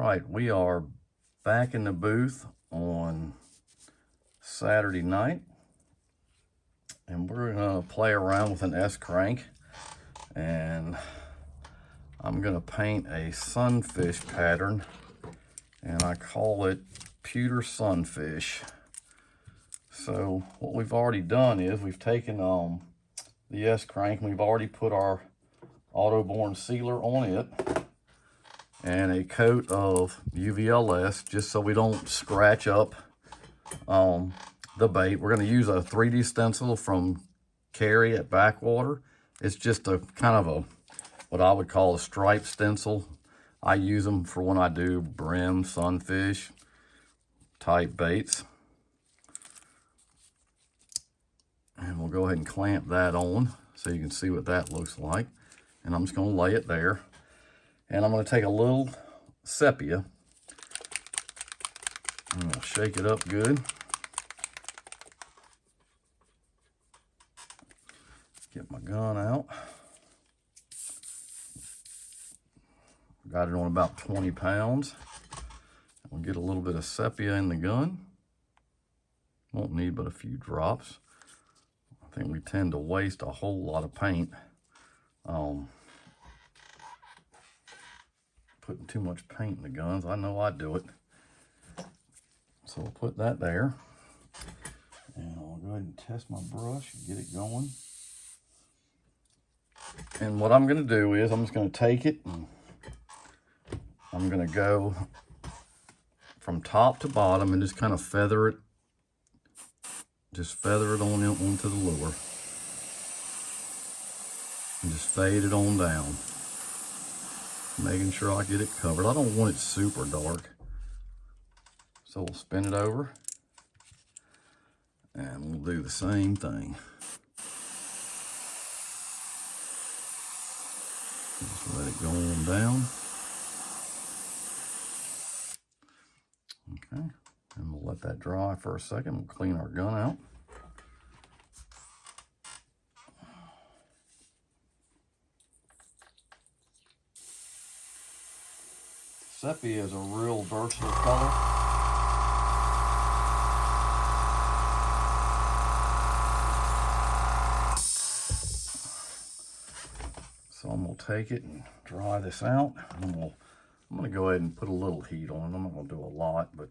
right, we are back in the booth on Saturday night, and we're gonna play around with an S-crank, and I'm gonna paint a sunfish pattern, and I call it Pewter Sunfish. So what we've already done is we've taken the S-crank, and we've already put our auto-borne sealer on it and a coat of UVLS just so we don't scratch up the bait. We're going to use a 3D stencil from Carry at Backwater. It's just a kind of a what I would call a stripe stencil. I use them for when I do brim, sunfish type baits. And we'll go ahead and clamp that on so you can see what that looks like. And I'm just going to lay it there. And I'm going to take a little sepia. I'm going to shake it up good. Get my gun out. Got it on about 20 pounds. We'll get a little bit of sepia in the gun. Won't need but a few drops. I think we tend to waste a whole lot of paint. Putting too much paint in the guns. I know I do it. So we'll put that there. And I'll go ahead and test my brush and get it going. And what I'm going to do is I'm just going to take it and I'm going to go from top to bottom and just kind of feather it. Just feather it on onto the lure. And just fade it on down. Making sure I get it covered. I don't want it super dark. So we'll spin it over. And we'll do the same thing. Just let it go on down. Okay. And we'll let that dry for a second. We'll clean our gun out. Sepia is a real versatile color. So I'm going to take it and dry this out. I'm going to go ahead and put a little heat on it. I'm not going to do a lot, but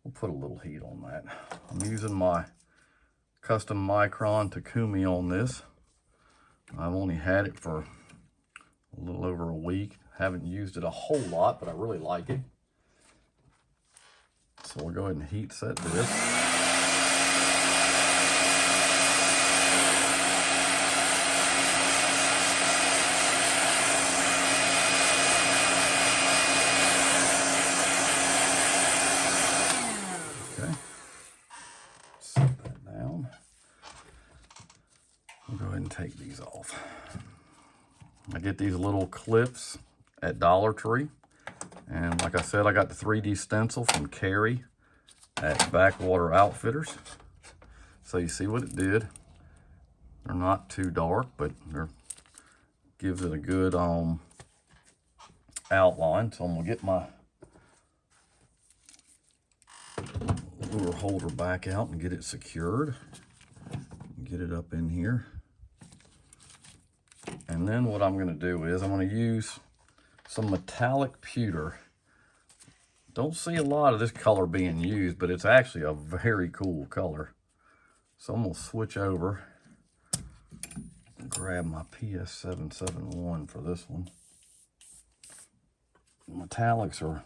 we'll put a little heat on that. I'm using my custom Micron Takumi on this. I've only had it for a little over a week. Haven't used it a whole lot, but I really like it. So we'll go ahead and heat set this. Okay. Set that down. We'll go ahead and take these off. I get these little clips at Dollar Tree, and like I said, I got the 3D stencil from Carry at Backwater Outfitters. So you see what it did. They're not too dark, but they're gives it a good outline. So I'm gonna get my lure holder back out and get it secured. Get it up in here. And then what I'm gonna do is I'm gonna use some metallic pewter. Don't see a lot of this color being used, but it's actually a very cool color. So I'm gonna switch over and grab my PS771 for this one. Metallics are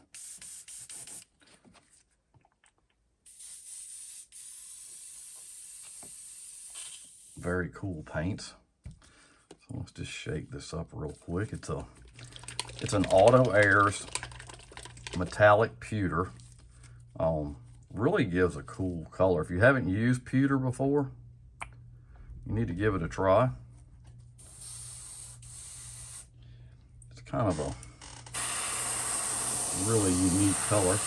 very cool paints. So let's just shake this up real quick. It's an Auto Airs metallic pewter. Really gives a cool color. If you haven't used pewter before, you need to give it a try. It's kind of a really unique color.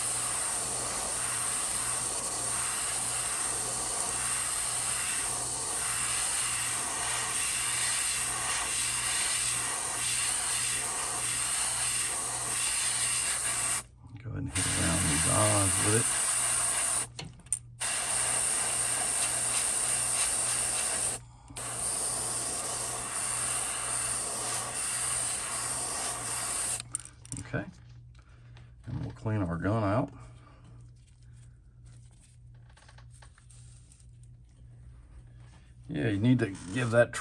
Okay, and we'll clean our gun out. Yeah, you need to give that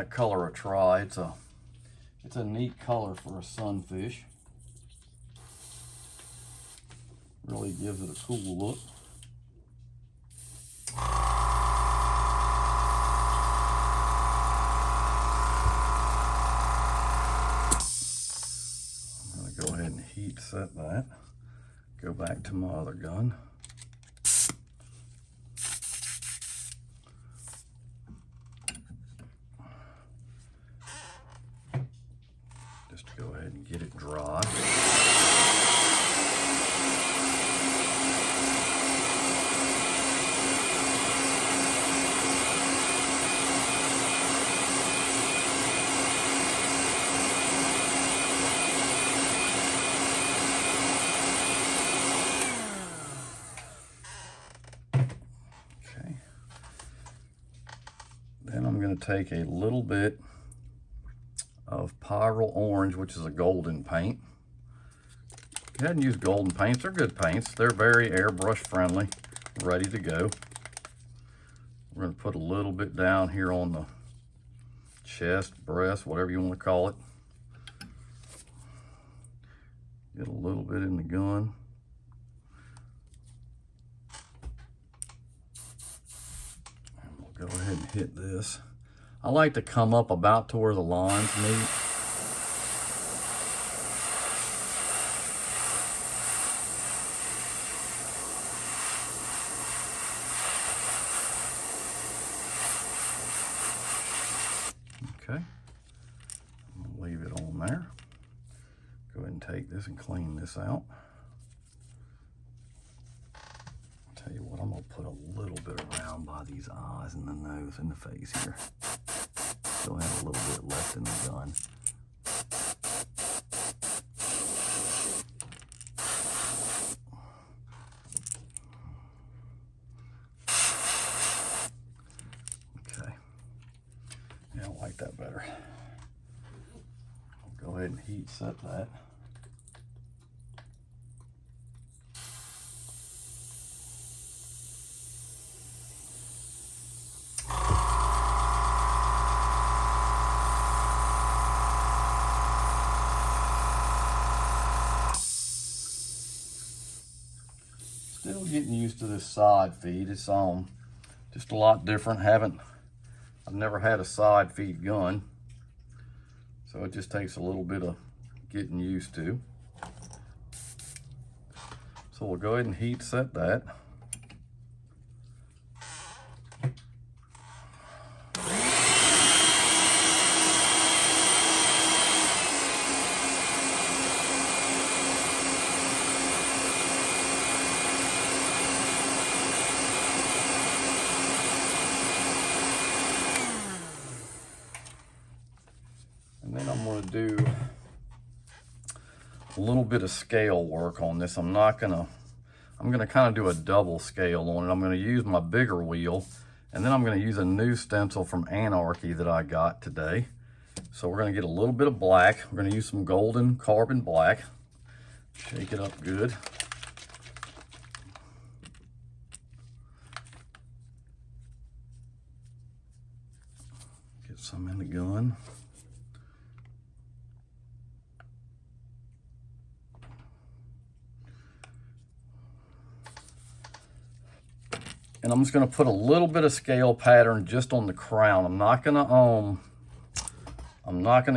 color a try. It's a neat color for a sunfish. Really gives it a cool look. I'm going to go ahead and heat set that. Go back to my other gun. Just to go ahead and get it dry. Then I'm going to take a little bit of Pyrrole Orange, which is a golden paint. Go ahead and use golden paints. They're good paints. They're very airbrush friendly, ready to go. We're going to put a little bit down here on the chest, breast, whatever you want to call it. Get a little bit in the gun. Go ahead and hit this. I like to come up about to where the lines meet. Okay, I'm gonna leave it on there. Go ahead and take this and clean this out. Tell you what, I'm gonna put a little bit around by these eyes and the nose and the face here. Still have a little bit left in the gun. Okay, yeah, I like that better. I'll go ahead and heat set that. Still getting used to this side feed. It's just a lot different. I've never had a side feed gun, so it just takes a little bit of getting used to. So we'll go ahead and heat set that. And then I'm going to do a little bit of scale work on this. I'm going to kind of do a double scale on it. I'm going to use my bigger wheel, and then I'm going to use a new stencil from Anarchy that I got today. So we're going to get a little bit of black. We're going to use some golden carbon black. Shake it up good. Get some in the gun. And I'm just going to put a little bit of scale pattern just on the crown. I'm not going to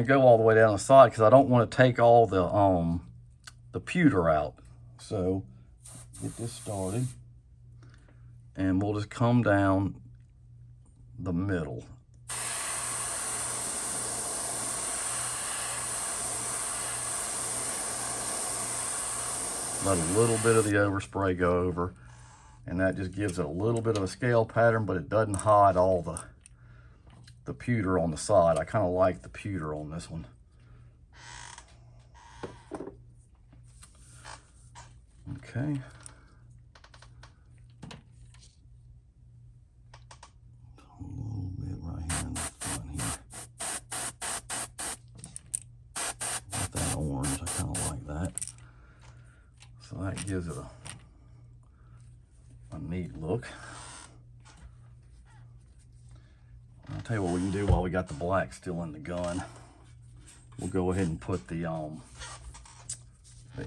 go all the way down the side because I don't want to take all the pewter out. So get this started, and we'll just come down the middle. Let a little bit of the overspray go over. And that just gives it a little bit of a scale pattern, but it doesn't hide all the pewter on the side. I kind of like the pewter on this one. Okay. A little bit right here in the front here. Got that orange, I kind of like that. So that gives it a neat look. I'll tell you what we can do while we got the black still in the gun. We'll go ahead and put the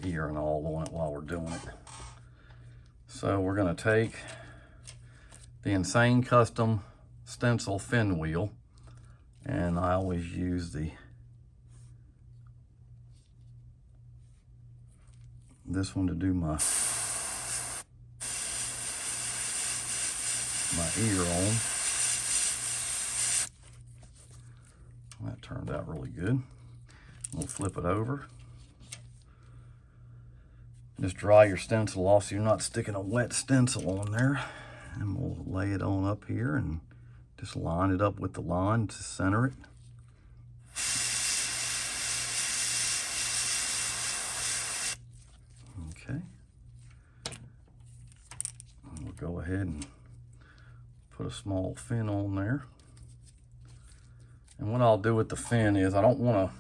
ear and all on it while we're doing it. So we're gonna take the Insane Custom stencil fin wheel, and I always use this one to do my ear on. That turned out really good. We'll flip it over. Just dry your stencil off so you're not sticking a wet stencil on there. And we'll lay it on up here and just line it up with the line to center it. Okay. And we'll go ahead and put a small fin on there. And what I'll do with the fin is I don't want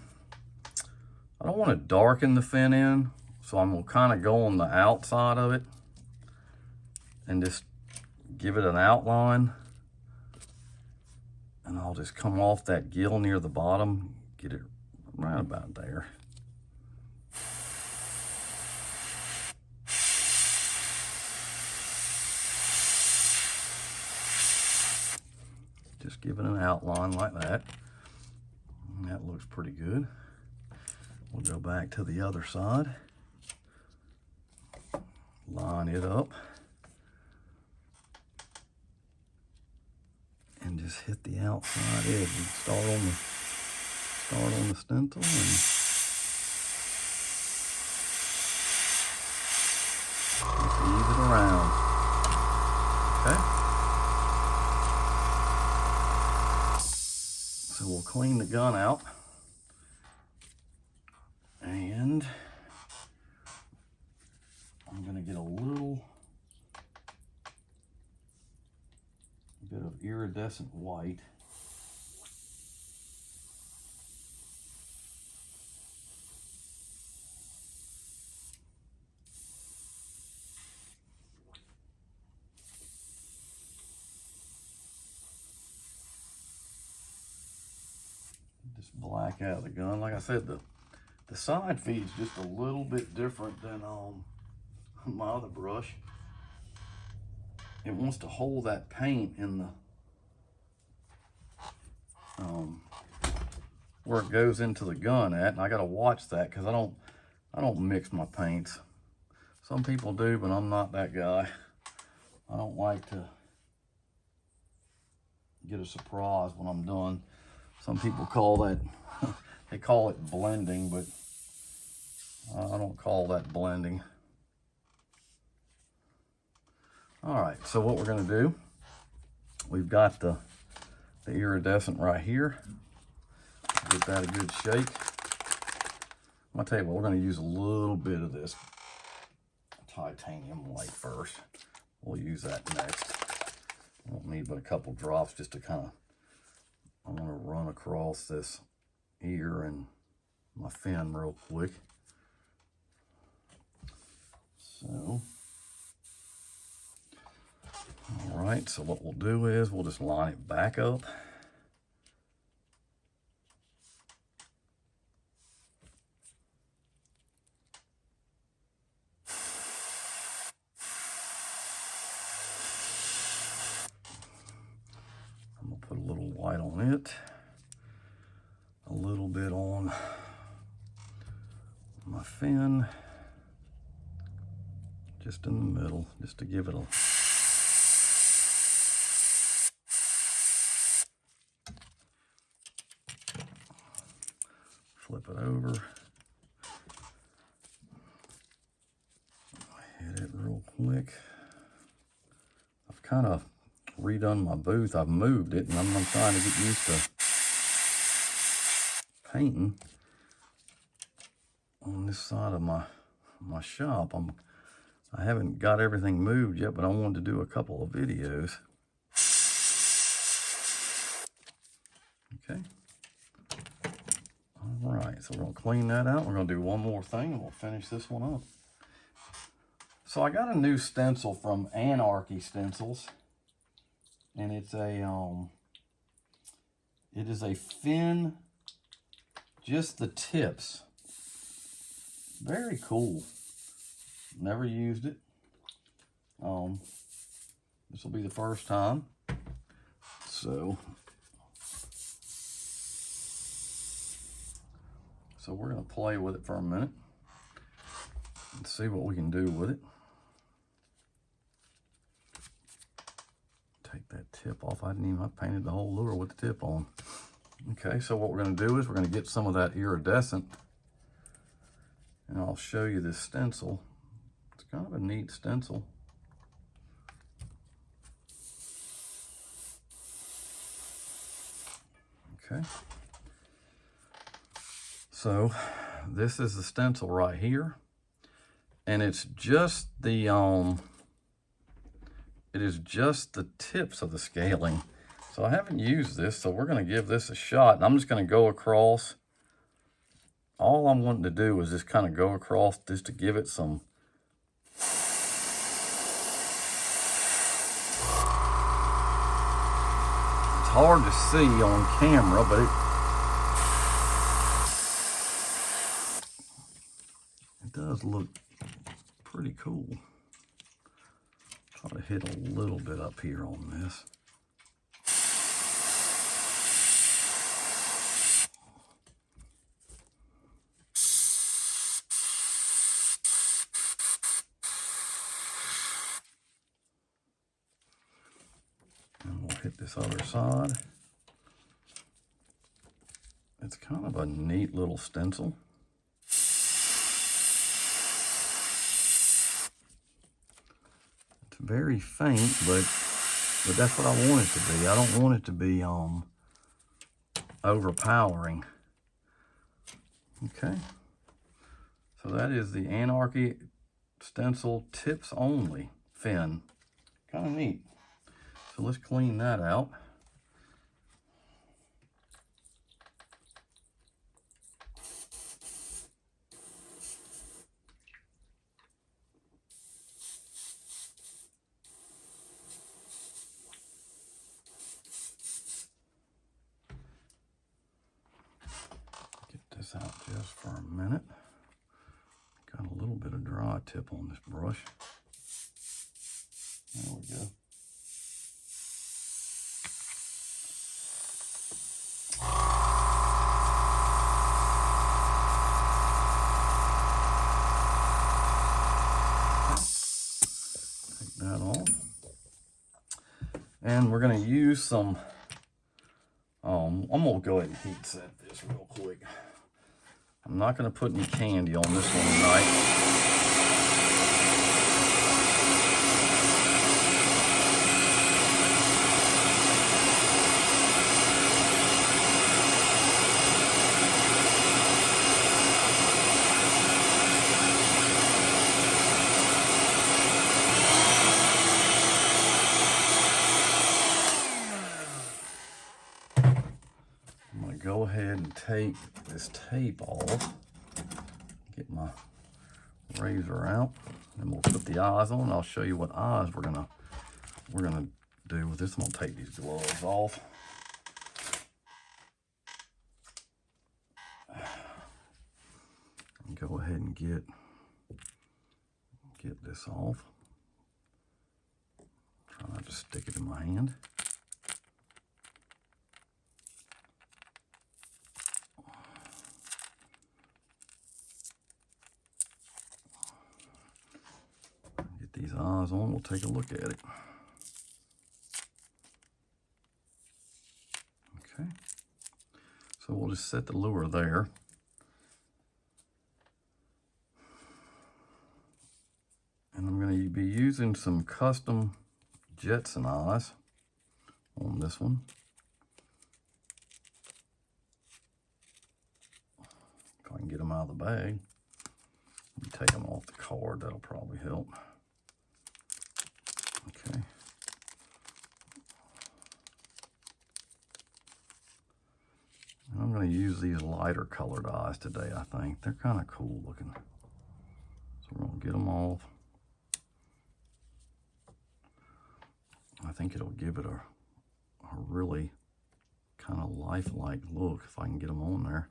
to darken the fin in, so I'm gonna kind of go on the outside of it and just give it an outline. And I'll just come off that gill near the bottom, get it right about there. Just give it an outline like that. And that looks pretty good. We'll go back to the other side. Line it up. And just hit the outside edge. You start on the stencil and just ease it around. Okay. So we'll clean the gun out, and I'm gonna get a little bit of iridescent white. Just black out of the gun. Like I said, the side feed's just a little bit different than my other brush. It wants to hold that paint in the where it goes into the gun at, and I gotta watch that because I don't mix my paints. Some people do, but I'm not that guy. I don't like to get a surprise when I'm done. Some people call that they call it blending, but I don't call that blending. All right, so what we're gonna do, we've got the iridescent right here. Give that a good shake. I'm gonna tell you what, we're gonna use a little bit of this titanium white first. We'll use that next. I won't need but a couple drops just to kind of, I'm gonna run across this ear and my fin real quick. So, all right, so what we'll do is we'll just line it back up. I'm gonna put a little white on it, a little bit on my fin, just in the middle, just to give it a flip it over, hit it real quick. I've kind of redone my booth. I've moved it, and I'm trying to get used to painting on this side of my shop. I haven't got everything moved yet, but I wanted to do a couple of videos. Okay. All right, so we're gonna clean that out. We're gonna do one more thing and we'll finish this one up. So I got a new stencil from Anarchy Stencils, and it is a fin, just the tips. Very cool. Never used it. This will be the first time. So we're gonna play with it for a minute and see what we can do with it. Take that tip off. I painted the whole lure with the tip on. Okay, so what we're gonna do is we're gonna get some of that iridescent, and I'll show you this stencil. It's kind of a neat stencil. Okay. So this is the stencil right here, and it's just the it is just the tips of the scaling. So I haven't used this, so we're going to give this a shot, and I'm just going to go across. All I'm wanting to do is just kind of go across just to give it some it's hard to see on camera, but it does look pretty cool. Try to hit a little bit up here on this. And we'll hit this other side. It's kind of a neat little stencil. Very faint, but that's what I want it to be. I don't want it to be overpowering. Okay, so that is the Anarchy Stencil Tips Only fin. Kind of neat. So let's clean that out. This out just for a minute. Got a little bit of dry tip on this brush. There we go. Take that off. And we're going to use some, I'm going to go ahead and heat set this real quick. I'm not going to put any candy on this one tonight. I'm going to go ahead and take this tape off. Get my razor out, and we'll put the eyes on. I'll show you what eyes we're gonna do with this. I'm gonna take these gloves off. And go ahead and get this off. Try not to stick it in my hand. These eyes on, we'll take a look at it. Okay, so we'll just set the lure there. And I'm going to be using some custom Jetson eyes on this one. If I can get them out of the bag. Take them off the card, that'll probably help. Okay. I'm going to use these lighter colored eyes today, I think. They're kind of cool looking. So we're going to get them off. I think it'll give it a really kind of lifelike look if I can get them on there.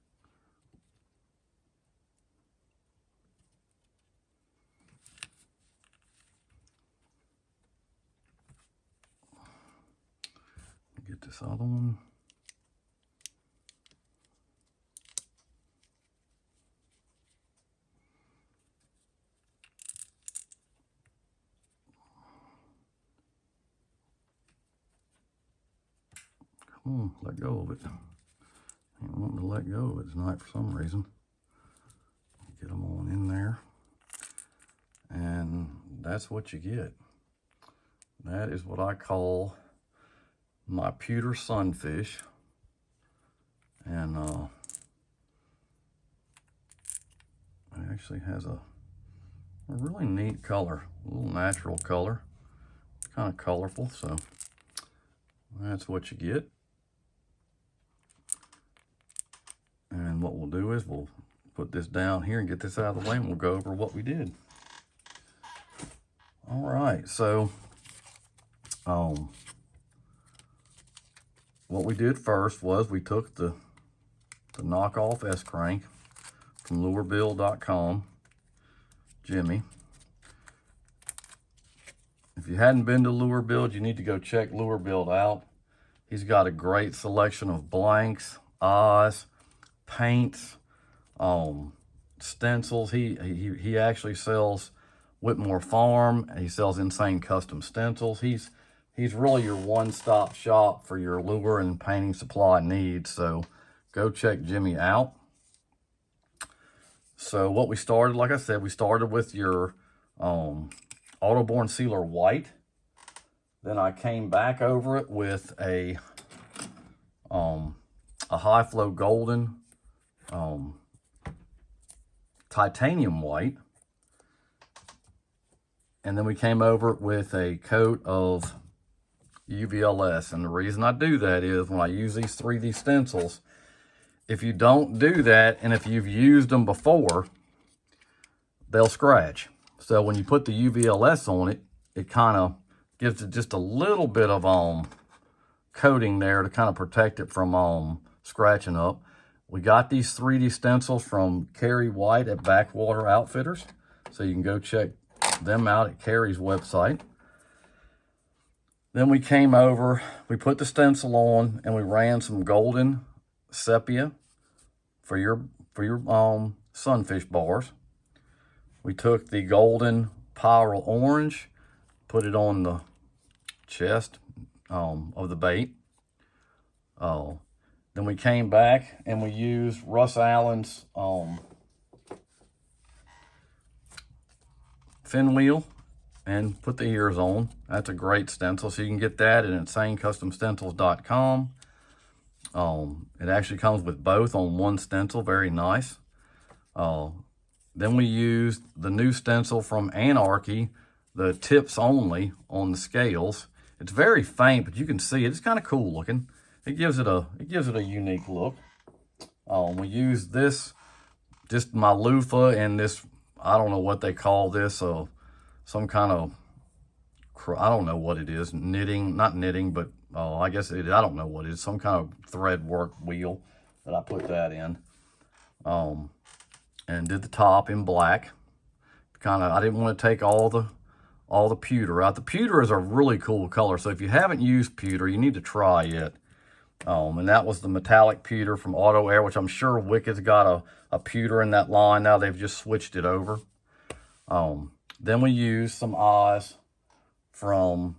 Get this other one. Come on, let go of it. Ain't wanting to let go of it tonight for some reason. Get them on in there. And that's what you get. That is what I call my pewter sunfish. And it actually has a really neat color, a little natural color. It's kind of colorful, so that's what you get. And what we'll do is we'll put this down here and get this out of the way, and we'll go over what we did. All right, so what we did first was we took the knockoff S-crank from lurebuild.com, Jimmy. If you hadn't been to Lure Build, you need to go check Lure Build out. He's got a great selection of blanks, eyes, paints, stencils. He actually sells Whitmore Farm. He sells Insane Custom Stencils. He's really your one-stop shop for your lure and painting supply needs. So go check Jimmy out. So what we started, like I said, we started with your Autoborn Sealer White. Then I came back over it with a High Flow Golden Titanium White. And then we came over it with a coat of UVLS. And the reason I do that is when I use these 3D stencils, if you don't do that, and if you've used them before, they'll scratch. So when you put the UVLS on it, it kind of gives it just a little bit of coating there to kind of protect it from scratching up. We got these 3D stencils from Carrie White at Backwater Outfitters. So you can go check them out at Carrie's website. Then we came over, we put the stencil on, and we ran some golden sepia for your sunfish bars. We took the golden Pyral orange, put it on the chest of the bait. Then we came back and we used Russ Allen's fin wheel and put the ears on. That's a great stencil. So you can get that at insanecustomstencils.com. It actually comes with both on one stencil. Very nice. Then we used the new stencil from Anarchy, the tips only on the scales. It's very faint, but you can see it. It's kind of cool looking. It gives it a unique look. We used this, just my loofah and this, I don't know what they call this, some kind of, I don't know what it is, knitting, not knitting, but I guess I don't know what it is, some kind of thread work wheel that I put that in. And did the top in black. I didn't want to take all the pewter out. The pewter is a really cool color, so if you haven't used pewter, you need to try it. And that was the metallic pewter from Auto Air, which I'm sure Wicked's got a pewter in that line now. They've just switched it over. Then we used some eyes from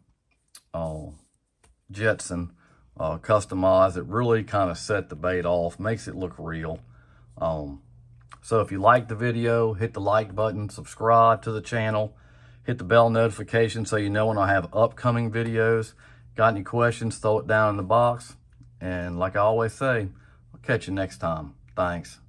Jetson, custom eyes that really kind of set the bait off, makes it look real. So if you like the video, hit the like button, subscribe to the channel, hit the bell notification so you know when I have upcoming videos. Got any questions, throw it down in the box. And like I always say, I'll catch you next time. Thanks.